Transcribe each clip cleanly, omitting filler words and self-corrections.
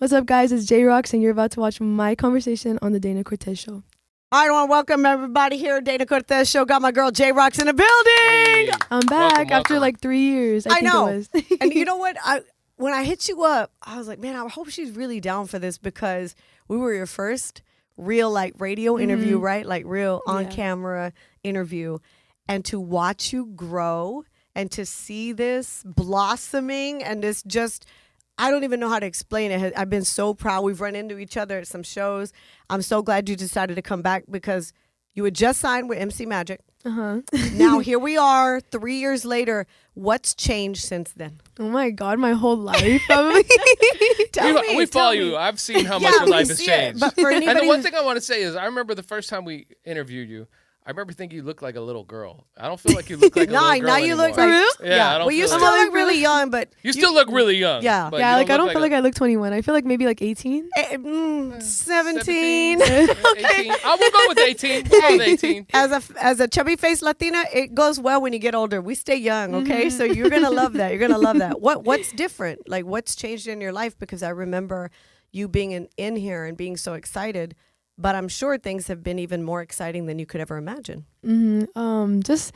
What's up, guys? It's J-Rox, and you're about to watch my conversation on the Dana Cortez Show. I want to welcome everybody here at Dana Cortez Show. Got my girl J-Rox in the building. Hey. I'm back Welcome. after like 3 years. I think know. It was. And you know what? When I hit you up, I was like, man, I hope she's really down for this because we were your first real like radio interview, right? Like real on camera interview. And to watch you grow and to see this blossoming and this just, I don't even know how to explain it. I've been so proud. We've run into each other at some shows. I'm so glad you decided to come back because you had just signed with MC Magic. Now here we are 3 years later. What's changed since then? Oh my God, my whole life. Probably. We follow you. I've seen how much your life has changed. But for anybody and the one thing I want to say is I remember the first time we interviewed you, I remember thinking you looked like a little girl. I don't feel like you look like a little girl now you anymore. look like, Yeah, I don't well, you feel still like look really young, but you still look really young. Yeah. but Yeah, you like I don't feel like a- I look 21. I feel like maybe like 18. 17. 18. I will go with 18. We'll go with 18. As a chubby faced Latina, it goes well when you get older. We stay young, okay? So you're gonna love that. You're gonna love that. What's different? Like what's changed in your life? Because I remember you being in here and being so excited. But I'm sure things have been even more exciting than you could ever imagine. I just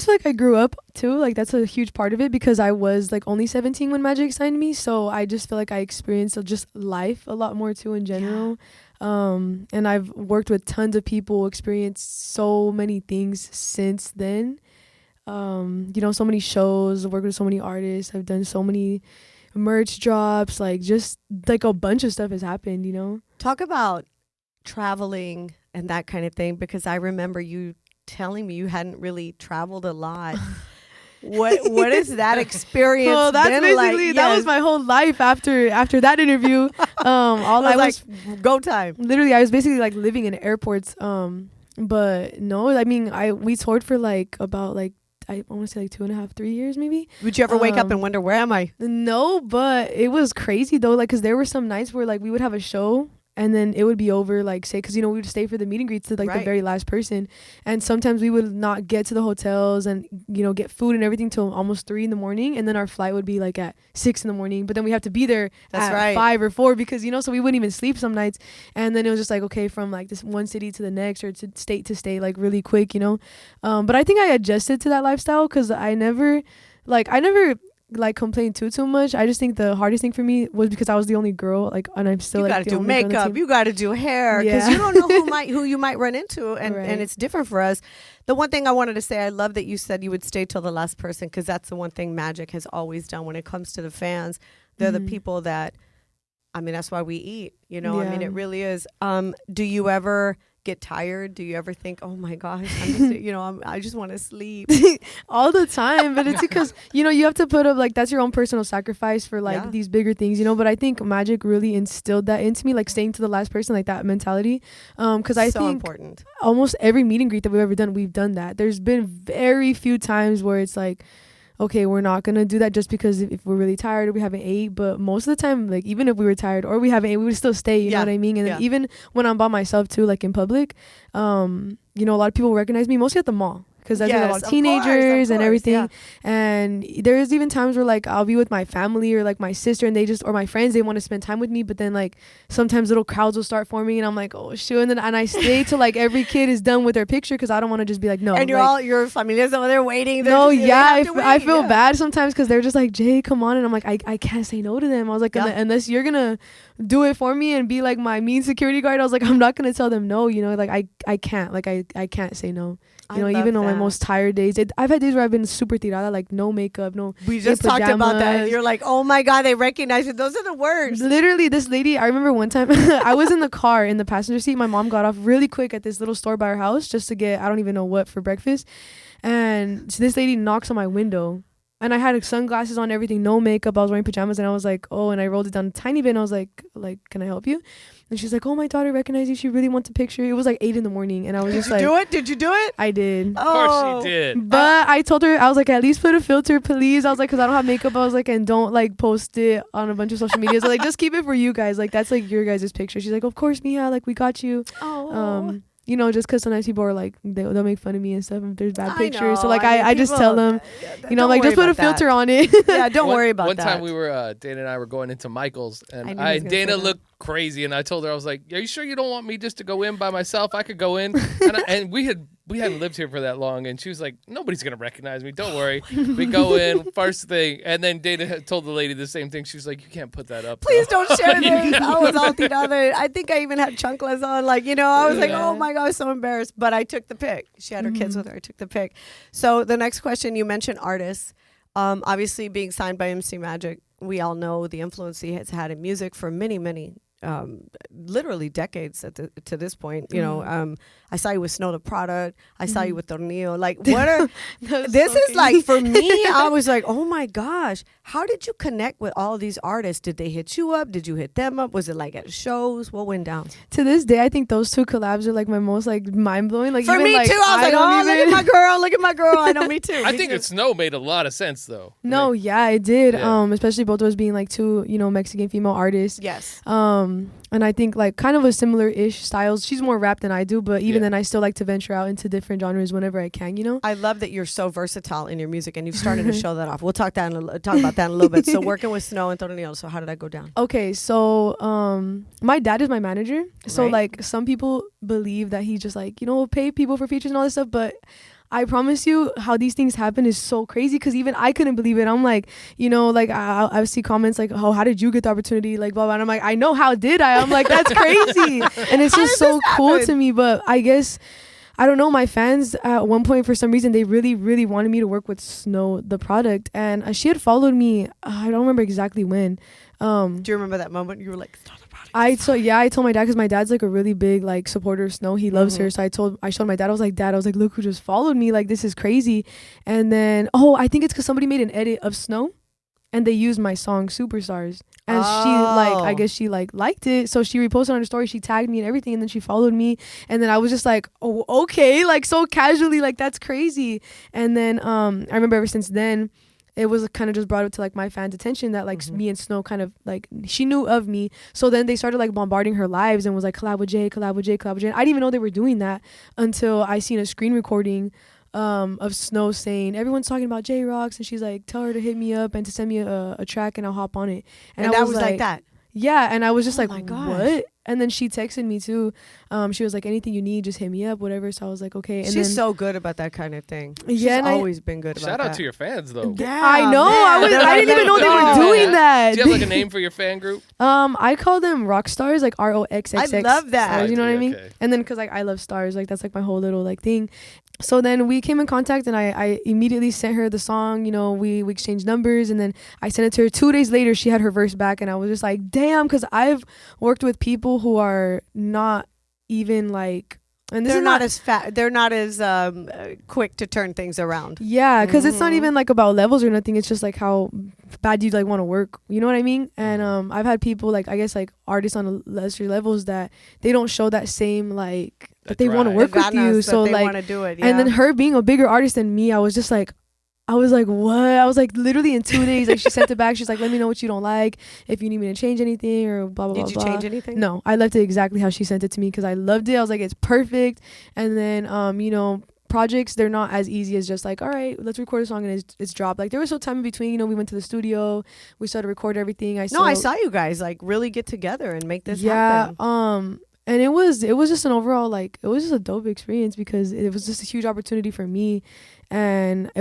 feel like I grew up too. Like that's a huge part of it because I was like only 17 when Magic signed me. So I just feel like I experienced just life a lot more too in general. And I've worked with tons of people, experienced so many things since then. So many shows, worked with so many artists. I've done so many merch drops, like just like a bunch of stuff has happened, Talk about traveling and that kind of thing, because I remember you telling me you hadn't really traveled a lot. What is that experience? Well, that's been basically like? that was my whole life after that interview. I was go time. literally I was basically like living in airports. But no, I mean we toured for like about like I want to say like 2.5, 3 years maybe. Would you ever wake up and wonder where am I? No, but it was crazy though, like because there were some nights where like we would have a show and then it would be over, like say, because we would stay for the meet and greets to like the very last person, and sometimes we would not get to the hotels and get food and everything till almost 3 a.m, and then our flight would be like at 6 a.m, but then we have to be there at 5 or 4 because so we wouldn't even sleep some nights, and then it was just like okay, from like this one city to the next or to state like really quick, but I think I adjusted to that lifestyle because I never complain too much. I just think the hardest thing for me was because I was the only girl, like, and I'm still you like gotta do makeup, you gotta do hair, because you don't know who you might run into, and it's different for us. The one thing I wanted to say, I love that you said you would stay till the last person, because that's the one thing Magic has always done when it comes to the fans. They're the people that, I mean, that's why we eat. I mean, it really is. Do you ever get tired? Do you ever think, oh my gosh, I'm just, I just want to sleep? All the time, but it's because you have to put up, like, that's your own personal sacrifice for like these bigger things, but I think Magic really instilled that into me, like staying to the last person, like that mentality, because I think important. Almost every meet and greet that we've ever done, we've done that. There's been very few times where it's like, okay, we're not gonna do that just because if we're really tired or we haven't ate. But most of the time, like even if we were tired or we haven't ate, we would still stay. You know what I mean? And then even when I'm by myself too, like in public, a lot of people recognize me mostly at the mall. Because that's a lot of teenagers and everything. Yeah. And there's even times where like I'll be with my family or like my sister and or my friends, they want to spend time with me, but then like sometimes little crowds will start forming and I'm like, oh shoot, and I stay till like every kid is done with their picture because I don't want to just be like, no. And your familia's over there waiting. I feel bad sometimes because they're just like, Jay, come on, and I'm like, I can't say no to them. I was like, unless you're gonna do it for me and be like my mean security guard, I was like, I'm not gonna tell them no, like I can't, like I can't say no. Even on my most tired days, I've had days where I've been super tirada, like no makeup, no. We just talked about that. And you're like, oh my God, they recognize it. Those are the words. Literally, this lady, I remember one time I was in the car in the passenger seat. My mom got off really quick at this little store by our house just to get, I don't even know what, for breakfast. And so this lady knocks on my window. And I had sunglasses on, everything, no makeup. I was wearing pajamas, and I was like, oh, and I rolled it down a tiny bit, and I was like, can I help you? And she's like, oh, my daughter recognized you. She really wants a picture. It was like 8 a.m, and I was just like, Did you do it? I did. Of course you did. But I told her, I was like, at least put a filter, please. I was like, because I don't have makeup. I was like, and don't like post it on a bunch of social media. So like, just keep it for you guys. Like, that's like your guys' picture. She's like, of course, Mija, like we got you. you know, just because sometimes people are like, they'll make fun of me and stuff if there's bad I pictures. So know. like I mean, I just tell them, you know, don't like just worry put a about that. filter on it. Yeah, don't worry about one that. time we were Dana and I were going into Michael's, I and knew he was gonna say Dana that. looked crazy, and I told her, I was like, "Are you sure you don't want me just to go in by myself? I could go in." And we hadn't lived here for that long, and she was like, "Nobody's gonna recognize me. Don't worry." We go in first thing, and then Dana had told the lady the same thing. She was like, "You can't put that up. Please though." don't share this. I was all other. I think I even had chanclas on. Like, you know, I was like, Yeah. oh my God, I was so embarrassed. But I took the pic. She had her kids with her. I took the pic. So the next question, you mentioned artists. Obviously, being signed by MC Magic, we all know the influence he has had in music for many, literally decades to this point. You know, I saw you with Snow the Product. I saw you with Tornillo. Like, what are this so is like for me? I was like, oh my gosh, how did you connect with all these artists? Did they hit you up? Did you hit them up? Was it like at shows? What went down? To this day, I think those two collabs are like my most like mind blowing. Like For even, me like, too. I was like, don't oh, look at my girl. Look at my girl. I know, me too. I me think too. it's Snow made a lot of sense though. No, Like, yeah, it did. Yeah. Especially both of us being like two, you know, Mexican female artists. Yes. And I think like kind of a similar-ish styles. She's more rap than I do, but even Yeah. then, I still like to venture out into different genres whenever I can. You know. I love that you're so versatile in your music, and you've started to show that off. We'll talk about that in a little bit. So working with Snow and Tornillo. So how did that go down? Okay, so my dad is my manager. So Right. like some people believe that he just like, you know, pay people for features and all this stuff, but I promise you how these things happen is so crazy because even I couldn't believe it. I'm like, you know, like I see comments like, oh, how did you get the opportunity? Like, blah, blah. And I'm like, I know, how did I? I'm like, that's crazy. And it's How just did so this cool happen? to me. But I guess, I don't know, my fans at one point, for some reason, they really, really wanted me to work with Snow, the product. And she had followed me, I don't remember exactly when. Do you remember that moment? You were like, "Snow the Product." I told my dad because my dad's like a really big like supporter of Snow. He loves her. So I showed my dad. I was like, Dad, I was like, look who just followed me. Like, this is crazy. And then I think it's because somebody made an edit of Snow, and they used my song Superstars. And I guess she liked it. So she reposted on her story. She tagged me and everything, and then she followed me. And then I was just like, oh, okay, like so casually, like that's crazy. And then I remember ever since then, it was kind of just brought up to like my fans' attention that like me and Snow kind of like she knew of me. So then they started like bombarding her lives and was like collab with Jay, collab with Jay, collab with Jay. And I didn't even know they were doing that until I seen a screen recording of Snow saying everyone's talking about J Rocks, and she's like, tell her to hit me up and to send me a track and I'll hop on it. And I that was like that. Yeah, and I was just Oh like, my gosh. what? And then she texted me too. She was like, anything you need, just hit me up, whatever. So I was like, okay. And She's then, so good about that kind of thing. Yeah, She's and always been good about Shout that. out to your fans though. Do Yeah, I know. man. I didn't even know they were Let's go. doing that. you have like a name for your fan group? I call them rock stars, like ROXXX. I love that. stars, you know what I mean? Okay. And then because like I love stars, like that's like my whole little like thing. So then we came in contact, and I immediately sent her the song. You know, we exchanged numbers, and then I sent it to her. 2 days later, she had her verse back, and I was just like, damn, because I've worked with people who are not even like, and this They're is not as fat. They're not as quick to turn things around. Yeah, because it's not Mhm. even like about levels or nothing. It's just like how bad you like want to work. You know what I mean? And I've had people like, I guess like artists on lesser levels that they don't show that same like that they want to drive. work with you. So they like, want to do it. and then her being a bigger artist than me, I was just like, what? I was like, literally in 2 days, like she sent it back. She's like, let me know what you don't like, if you need me to change anything or blah, blah, Did blah, you blah. change anything? No, I left it exactly how she sent it to me because I loved it. I was like, it's perfect. And then, you know, projects, they're not as easy as just like, all right, let's record a song and it's dropped. Like there was some time in between, you know, we went to the studio, we started to record everything. I I saw you guys like really get together and make this yeah, happen. and it was just an overall like, it was just a dope experience because it was just a huge opportunity for me. And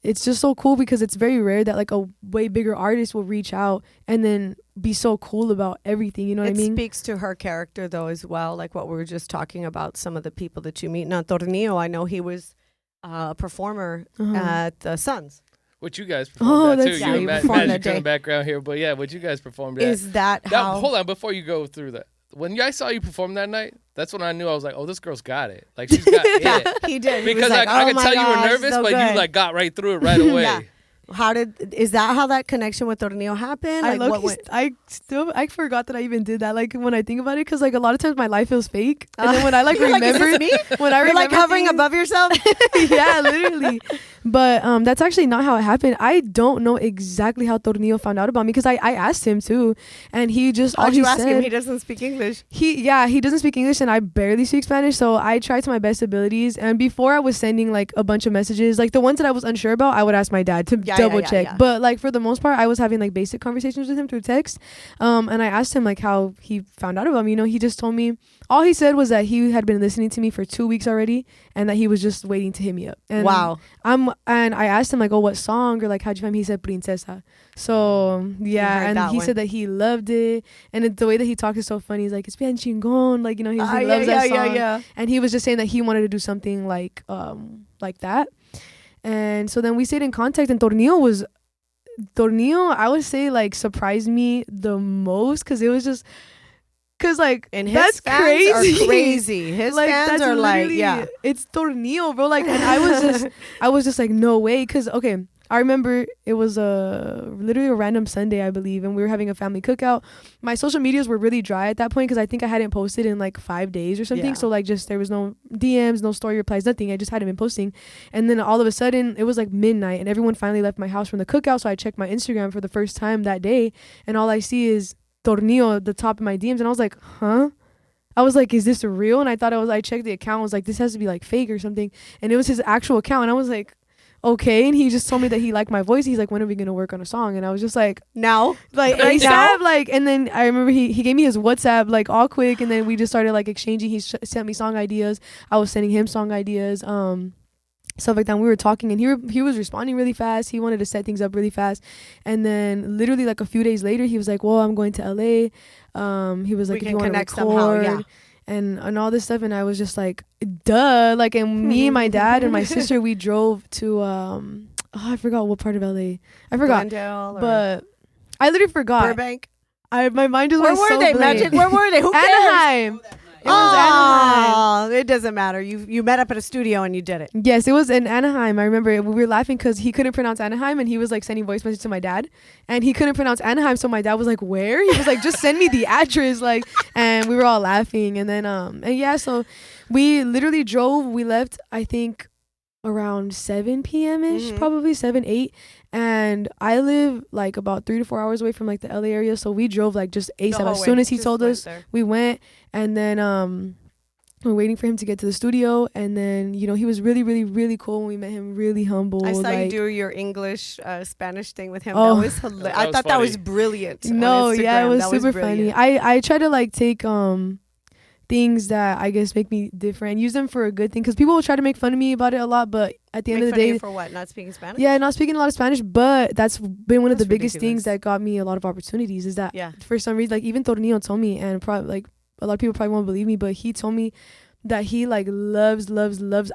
it's just so cool because it's very rare that like a way bigger artist will reach out and then be so cool about everything. You know what I mean? It speaks to her character though as well, like what we were just talking about, some of the people that you meet. Now Tornillo, I know he was a performer at the Suns. What you guys performed that too. that's- Yeah, You you and performed that Magic in day. the background here, but yeah, what you guys performed that. Is that how? Hold on, before you go through that. When I saw you perform that night, that's when I knew I was like, oh, this girl's got it. Like she's got it. He did. He was Because like, I "Oh could my tell you were gosh, nervous, so but good." you like got right through it right away. Yeah. Is that how that connection with Tornillo happened? I Like, what went? I forgot that I even did that. Like when I think about it, because like a lot of times my life feels fake, and then when I like You're like, is remember this me? when I You're like remember hovering things- above yourself. yeah, literally. But that's actually not how it happened. I don't know exactly how Tornillo found out about me because I asked him too, and he just all How'd he you ask him? said He doesn't speak English. he doesn't speak English and I barely speak Spanish, so I tried to my best abilities. And before I was sending like a bunch of messages, like the ones that I was unsure about, I would ask my dad to double check. Yeah. But like for the most part, I was having like basic conversations with him through text. And I asked him like how he found out about me. You know, he just told me, all he said was that he had been listening to me for 2 weeks already and that he was just waiting to hit me up. And Wow. and I asked him like, oh, what song or like how'd you find me? He said Princesa. So yeah, heard and that he one. said that he loved it, and the way that he talks is so funny. He's like, it's bien chingon, like, you know, he loves that song. Yeah. And he was just saying that he wanted to do something like that. And so then we stayed in contact, and Tornillo, I would say, like, surprised me the most because it was just. Cause like And his that's fans crazy. are crazy. His like, fans that's are like, literally- yeah. it's Tornillo, bro. Like, and I was just like, no way. Cause okay, I remember it was literally a random Sunday, I believe, and we were having a family cookout. My social medias were really dry at that point because I think I hadn't posted in like 5 days or something. Yeah. So like, just there was no DMs, no story replies, nothing. I just hadn't been posting, and then all of a sudden it was like midnight, and everyone finally left my house from the cookout. So I checked my Instagram for the first time that day, and all I see is Tornillo at the top of my DMs, and I was like, huh? I was like, is this real? And I checked the account, I was like, this has to be like fake or something, and it was his actual account, and I was like, okay. And he just told me that he liked my voice. He's like, when are we gonna work on a song? And I was just like Now? ASAP, like. And then I remember he gave me his WhatsApp like all quick, and then we just started like exchanging. He sent me song ideas, I was sending him song ideas, stuff like that. And we were talking, and he was responding really fast. He wanted to set things up really fast, and then literally like a few days later, he was like, well, I'm going to LA. He was like, We if can you want to connect record somehow, yeah. and all this stuff, and I was just like, duh. Like, and me and my dad and my sister, we drove to I forgot what part of LA. I forgot, Glendale or but I literally forgot. Burbank. My mind just Where went were so they, blank. Magic? Where were they? Who cares? Anaheim. It was Anaheim. Oh, it doesn't matter. You met up at a studio and you did it. Yes, it was in Anaheim. I remember we were laughing because he couldn't pronounce Anaheim, and he was like sending voice message to my dad, and he couldn't pronounce Anaheim, so my dad was like, where? He was like, just send me the address, like. And we were all laughing, and then and yeah, so we literally drove. We left, I think, around 7 p.m. ish, probably 7, 8, and I live like about 3 to 4 hours away from like the LA area, so we drove like just ASAP. As soon as he told us, we went, and then we're waiting for him to get to the studio, and then, you know, he was really, really, really cool when we met him. Really humble. I saw like, you do your English Spanish thing with him. Oh. That was hilarious. That I was thought that funny. was brilliant. on No, yeah, it Instagram. was That super funny. brilliant. I try to like take things that I guess make me different and use them for a good thing, because people will try to make fun of me about it a lot, but at the end of the day, for what? Not speaking Spanish? yeah, not speaking a lot of Spanish, but that's been one of the That's biggest ridiculous. things that got me a lot of opportunities, is that Yeah. for some reason, like even Tornillo told me, and probably like a lot of people probably won't believe me, but he told me that he like loves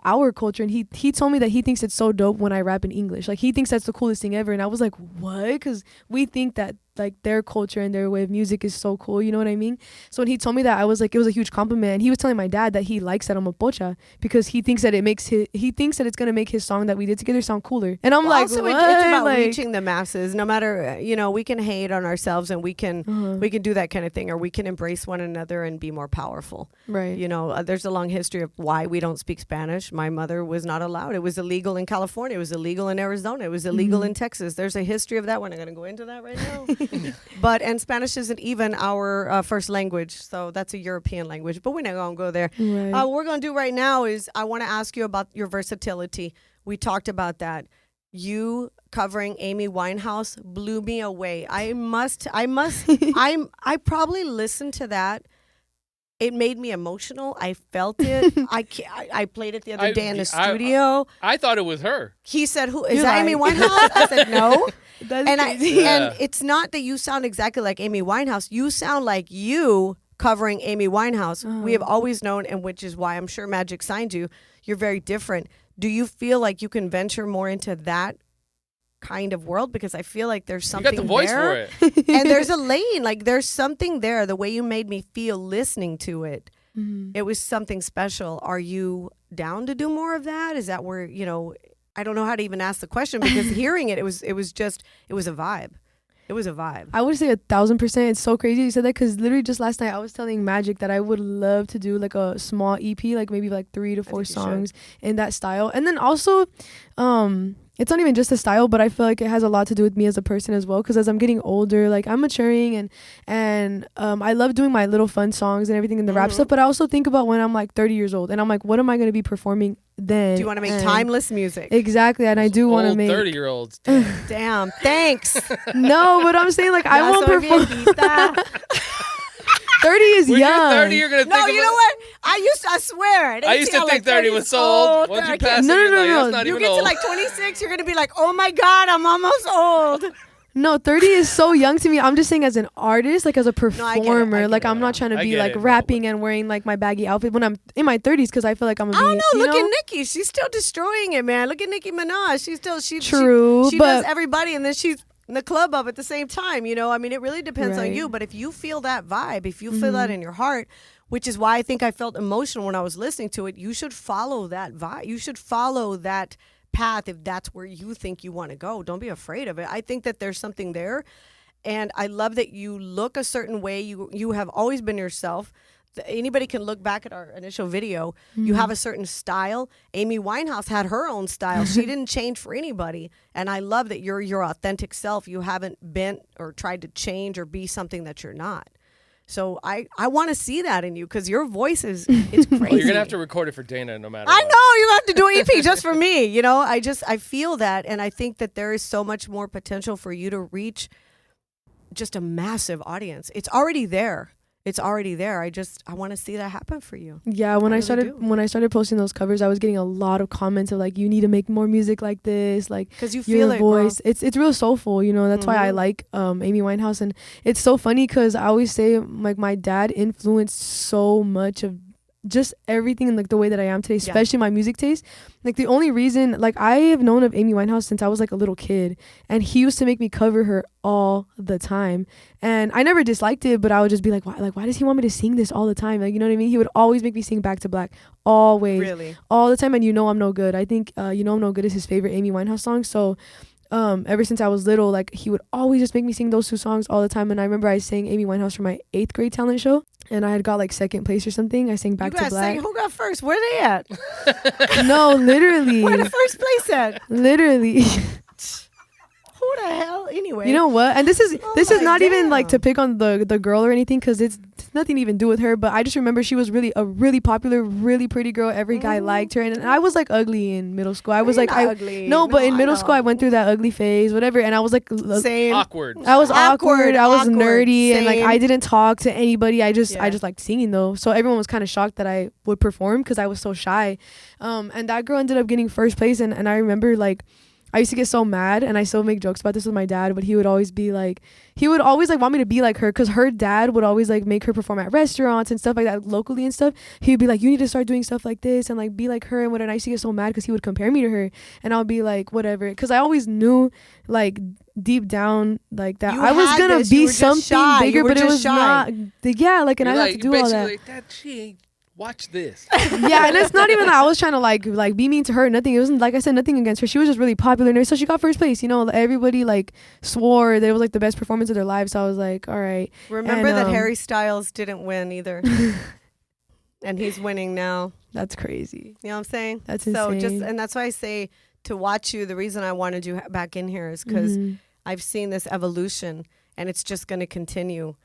our culture, and he told me that he thinks it's so dope when I rap in English. Like, he thinks that's the coolest thing ever, and I was like, what? Because we think that like their culture and their way of music is so cool, you know what I mean? So when he told me that, I was like, it was a huge compliment. And he was telling my dad that he likes that I'm a pocha because he thinks that he thinks that it's gonna make his song that we did together sound cooler. And I'm Well, like, also, what? it's about Like, reaching the masses. No matter, we can hate on ourselves, and we can do that kind of thing, or we can embrace one another and be more powerful. right. There's a long history of why we don't speak Spanish. My mother was not allowed. It was illegal in California. It was illegal in Arizona. It was illegal in Texas. There's a history of that. We're not going to go into that right now. And Spanish isn't even our first language, so that's a European language. But we're not going to go there. Right. What we're going to do right now is I want to ask you about your versatility. We talked about that. You covering Amy Winehouse blew me away. I probably listened to that. It made me emotional. I felt it. I played it the other day in the studio. I thought it was her. He said, "Who is You're that? Amy lying. Winehouse?" I said, "No." That's And crazy. and it's not that you sound exactly like Amy Winehouse. You sound like you covering Amy Winehouse. We have always known, and which is why I'm sure Magic signed you. You're very different. Do you feel like you can venture more into that kind of world? Because I feel like there's You something got the voice there. for it. And there's a lane. Like, there's something there. The way you made me feel listening to it, it was something special. Are you down to do more of that? Is that where, I don't know how to even ask the question, because hearing it, it was a vibe. It was a vibe. I would say 1,000%. It's so crazy you said that, because literally just last night I was telling Magic that I would love to do like a small EP, like maybe like 3 to 4 songs in that style. And then also, it's not even just the style, but I feel like it has a lot to do with me as a person as well. Because as I'm getting older, like I'm maturing, and I love doing my little fun songs and everything in the rap stuff. But I also think about when I'm like 30 years old, and I'm like, what am I going to be performing then? Do you want to make timeless music? Exactly, and I do want to make 30-year-olds. Damn, thanks. No, but I'm saying like I won't perform. 30 is when young. You're 30, you're gonna think No, you know what? I swear. I used to think 30 was so old. Once you pass it, No, you're no, like, no. that's not You even get old. to like 26, you're gonna be like, oh my god, I'm almost old. No, 30 is so young to me. I'm just saying as an artist, like as a I get it. performer, like I'm not trying to I be get like it, no, rapping and wearing like my baggy outfit when I'm in my 30s, because I feel like I'm gonna I be. don't know. You Look at Nicki. She's still destroying it, man. Look at Nicki Minaj. She's still True, She but does everybody, and then she's in the club up at the same time. You know, I mean, it really depends on you. But if you feel that vibe, if you feel that in your heart, which is why I think I felt emotional when I was listening to it, you should follow that vibe. You should follow that path if that's where you think you want to go. Don't be afraid of it. I think that there's something there, and I love that you look a certain way. You have always been yourself. Anybody can look back at our initial video. You have a certain style. Amy Winehouse had her own style. She didn't change for anybody. And I love that you're your authentic self. You haven't bent or tried to change or be something that you're not. So I want to see that in you, because your voice it's crazy. Well, you're gonna have to record it for Dana no matter I what. know you have to do an EP just for me. You know, I feel that, and I think that there is so much more potential for you to reach just a massive audience. It's already there. It's already there. I want to see that happen for you. Yeah, when I started posting those covers, I was getting a lot of comments of like, you need to make more music like this, like because you feel your it, voice. bro. It's real soulful, you know. That's why I like Amy Winehouse, and it's so funny because I always say like my dad influenced so much of just everything in like the way that I am today, especially my music taste. Like the only reason, like I have known of Amy Winehouse since I was like a little kid, and he used to make me cover her all the time, and I never disliked it, but I would just be like, why does he want me to sing this all the time? Like, you know what I mean? He would always make me sing Back to Black, always, Really, all the time. And You Know I'm No Good, I think You Know I'm No Good is his favorite Amy Winehouse song. So ever since I was little, like he would always just make me sing those 2 songs all the time. And I remember I sang Amy Winehouse for my 8th grade talent show, and I had got like 2nd place or something. I sang Back to Black. Who got first? Where they at? No, literally. Where the first place at? Literally. Who the hell? Anyway, You know what? And this is my not even like to damn. pick on the girl or anything, because it's nothing to even do with her. But I just remember she was really a really popular, really pretty girl. Every guy liked her, and I was like ugly in middle school. I was like, ugly. no, but in I middle know. school I went through that ugly phase, whatever. And I was like, Same. Awkward. I was awkward. I was awkward, nerdy, and like same. I didn't talk to anybody. I just Yeah. liked singing though. So everyone was kind of shocked that I would perform because I was so shy. And that girl ended up getting first place, and I remember like I used to get so mad, and I still make jokes about this with my dad, but he would always want me to be like her, because her dad would always like make her perform at restaurants and stuff like that locally and stuff. He would be like, you need to start doing stuff like this and like be like her and whatever. And I used to get so mad because he would compare me to her, and I'll be like, whatever, because I always knew like deep down like that You I was had gonna this. You be were just something shy. You bigger, were but it just was shy. not. Yeah, like, and You're I like, have to do all that. basically, that she ain't watch this. Yeah, and it's not even that I was trying to like be mean to her. Nothing. It wasn't, like I said, nothing against her. She was just really popular, and so she got first place. You know, everybody like swore that it was like the best performance of their lives. So I was like, all right. Remember And, that Harry Styles didn't win either, and he's winning now. That's crazy. You know what I'm saying? That's So insane. and that's why I say to watch you. The reason I wanted you back in here is because Mhm. I've seen this evolution, and it's just going to continue.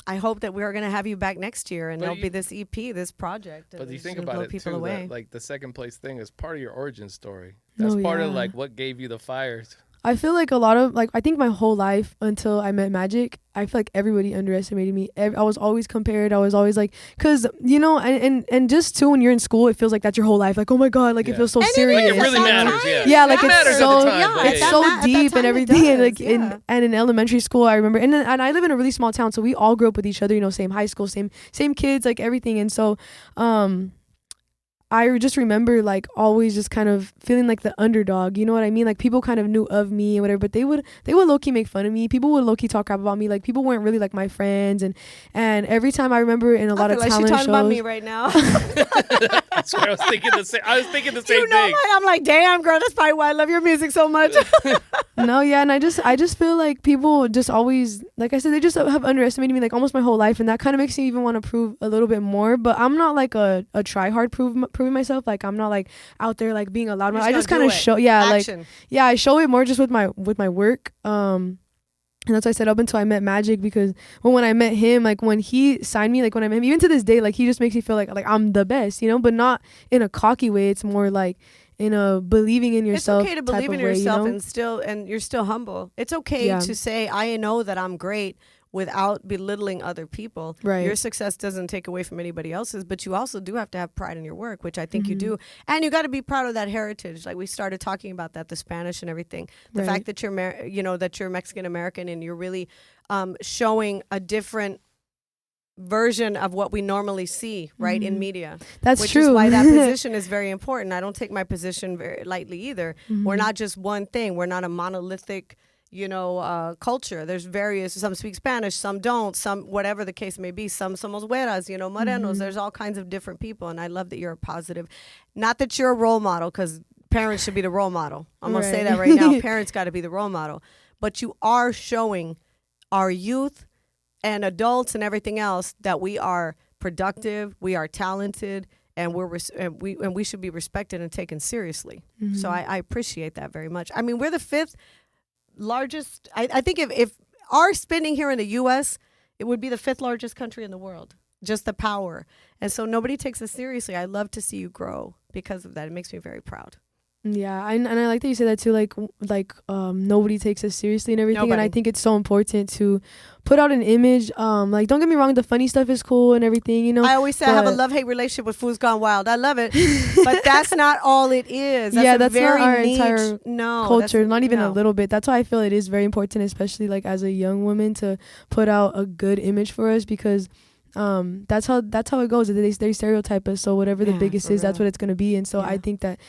I hope that we are going to have you back next year, and But there'll be this EP, this project. But and you it's think gonna about blow it people too, away. that, like the 2nd place thing is part of your origin story. That's Oh, part of yeah. like what gave you the fires. I feel like a lot of like I think my whole life until I met Magic, I feel like everybody underestimated me. I was always compared. I was always like, cause you know, and just too when you're in school, it feels like that's your whole life. Like, oh my god, like Yeah. it feels so And it serious. Like it is really at that matters, time. yeah. Yeah, like It it's matters at so- the time, but It's yeah. so at that deep time and it everything, and like does, yeah. in elementary school, I remember, and I live in a really small town, so we all grew up with each other. You know, same high school, same kids, like everything, and so, I just remember like always just kind of feeling like the underdog, you know what I mean? Like people kind of knew of me and whatever, but they would low-key make fun of me. People would low-key talk crap about me. Like people weren't really like my friends, and every time I remember in a lot of like talent she's shows. talking about me right now. That's what I was thinking the same. I was thinking the same thing. I'm like, damn, girl, that's probably why I love your music so much. No, yeah, and I just feel like people just always, like I said, they just have underestimated me like almost my whole life, and that kind of makes me even want to prove a little bit more. But I'm not like a try hard proving myself. Like I'm not like out there like being a loud mouth. I just kind of show, Action. like yeah, I show it more just with my work. And that's why I said up until I met Magic, because when I met him, like when he signed me, like when I met him, even to this day, like he just makes me feel like I'm the best, you know, but not in a cocky way. It's more like in a believing in yourself. It's okay to believe in yourself, you know? and you're still humble. It's okay to say, I know that I'm great, without belittling other people. Right. Your success doesn't take away from anybody else's, but you also do have to have pride in your work, which I think you do. And you got to be proud of that heritage. Like we started talking about that, the Spanish and everything. The fact that you're Mexican American and you're really showing a different version of what we normally see, right, in media. That's which true. Which is why that position is very important. I don't take my position very lightly either. We're not just one thing. We're not a monolithic culture. There's some speak Spanish, some don't, some whatever the case may be, some somos güeras, morenos. There's all kinds of different people, and I love that you're a positive. Not that you're a role model, because parents should be the role model. I'm going to say that right now. Parents got to be the role model. But you are showing our youth and adults and everything else that we are productive, we are talented, and we should be respected and taken seriously. So I appreciate that very much. I mean, we're the 5th largest. I think if our spending here in the U.S., it would be the 5th largest country in the world. Just the power, and so nobody takes us seriously. I love to see you grow because of that. It makes me very proud. Yeah, and I like that you say that too. Like nobody takes us seriously and everything. And I think it's so important to put out an image. Like don't get me wrong, the funny stuff is cool and everything. You know, I always say I have a love-hate relationship with Fools Gone Wild. I love it, but that's not all it is. That's that's very not our niche, entire culture. Not even a no. little bit. That's why I feel it is very important, especially like as a young woman, to put out a good image for us, because that's how it goes. They stereotype us. So whatever the biggest is, that's what it's gonna be. And so I think that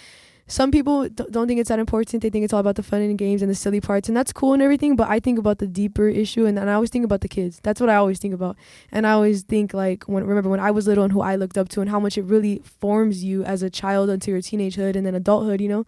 some people don't think it's that important. They think it's all about the fun and games and the silly parts, and that's cool and everything. But I think about the deeper issue, and I always think about the kids. That's what I always think about. And I always think like remember when I was little and who I looked up to and how much it really forms you as a child until your teenagehood and then adulthood, you know.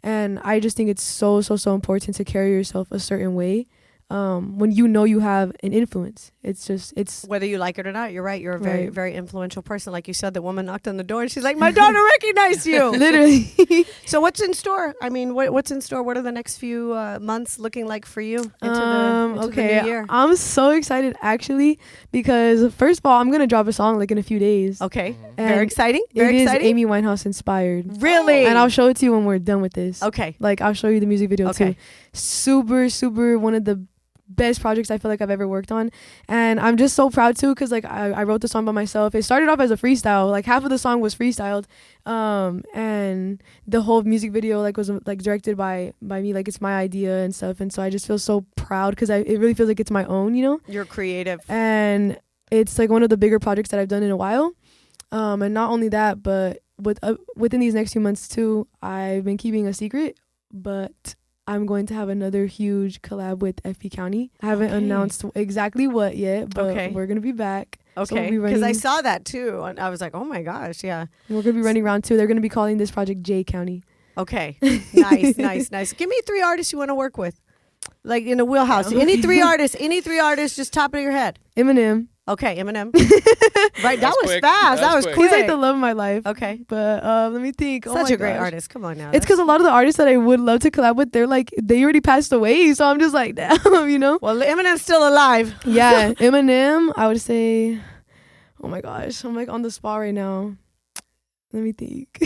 And I just think it's so important to carry yourself a certain way. When you have an influence, it's whether you like it or not. You're right. You're a very, very influential person. Like you said, the woman knocked on the door and she's like, my daughter recognized you. Literally. So what's in store? I mean, what's in store? What are the next few months looking like for you into the new year? I'm so excited actually, because first of all, I'm going to drop a song like in a few days. Okay. And very exciting. It is Amy Winehouse inspired. Really? And I'll show it to you when we're done with this. Okay. Like I'll show you the music video too. Super one of the best projects I feel like I've ever worked on, and I'm just so proud too, because like I wrote the song by myself. It started off as a freestyle, like half of the song was freestyled, and the whole music video like was like directed by me, like it's my idea and stuff. And so I just feel so proud, because it really feels like it's my own, you know. You're creative, and it's like one of the bigger projects that I've done in a while. And not only that, but within these next few months too, I've been keeping a secret, but I'm going to have another huge collab with FP County. I haven't announced exactly what yet, but we're going to be back. Okay, because I saw that too, and I was like, oh my gosh, yeah. We're going to be running round 2. They're going to be calling this project J County. Okay, nice. Give me 3 artists you want to work with, like in the wheelhouse. Any three artists, just top of your head. Eminem. Okay, Eminem. Right, that was quick. fast. That was quick. quick. He's like the love of my life. Okay. But let me think. Such a great artist. Come on now. It's because a lot of the artists that I would love to collab with, they already passed away. So I'm just like, damn, you know? Well, Eminem's still alive. Yeah, Eminem, I would say, oh my gosh, I'm like on the spot right now. Let me think.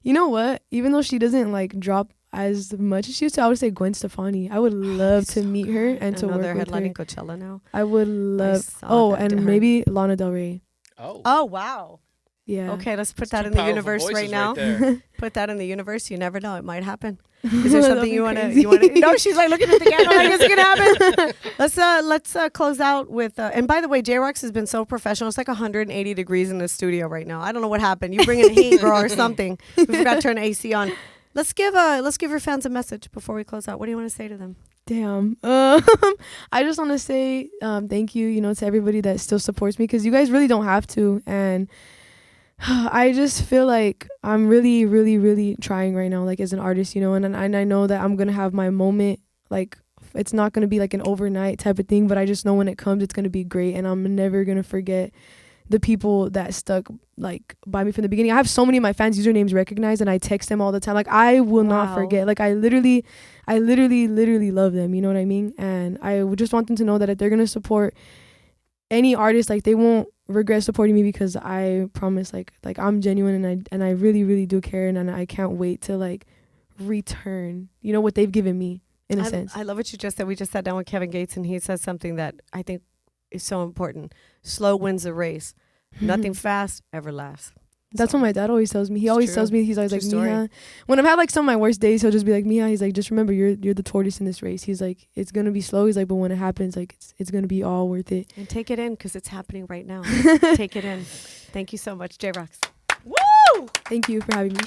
You know what? Even though she doesn't like drop as much as she used to, I would say Gwen Stefani. I would love to meet her and to work with her. They're headlining Coachella now. I would love. Oh, and maybe Lana Del Rey. Oh. Oh, wow. Yeah. Okay, let's put It's that two in the powerful universe right voices now. there. Put that in the universe. You never know. It might happen. Is there That'd something be you want to? crazy. You want to? No, she's like looking at the camera like it's gonna happen. Let's close out with. And by the way, J-Rox has been so professional. It's like 180 degrees in the studio right now. I don't know what happened. You bring in heat, girl, or something. We forgot to turn the AC on. Let's give your fans a message before we close out. What do you want to say to them? Damn. I just want to say thank you, to everybody that still supports me, because you guys really don't have to. And I just feel like I'm really, really, really trying right now, like as an artist, and I know that I'm going to have my moment. Like, it's not going to be like an overnight type of thing, but I just know when it comes, it's going to be great. And I'm never going to forget the people that stuck like by me from the beginning. I have so many of my fans' usernames recognized, and I text them all the time. Like, I will not forget. Like, I literally love them. You know what I mean? And I would just want them to know that if they're gonna support any artist, like, they won't regret supporting me, because I promise, like I'm genuine, and I really, really do care, and I can't wait to like return, what they've given me in a sense. I love what you just said. We just sat down with Kevin Gates, and he said something that I think is so important. Slow wins the race. Nothing fast ever lasts. That's what my dad always tells me. He always tells me, he's always like, story. Mija, when I've had like some of my worst days, he'll just be like, Mija, he's like, just remember, you're the tortoise in this race. He's like, it's gonna be slow. He's like, but when it happens, like, it's gonna be all worth it. And take it in, because it's happening right now. Take it in. Thank you so much, J-Rox. Thank you for having me.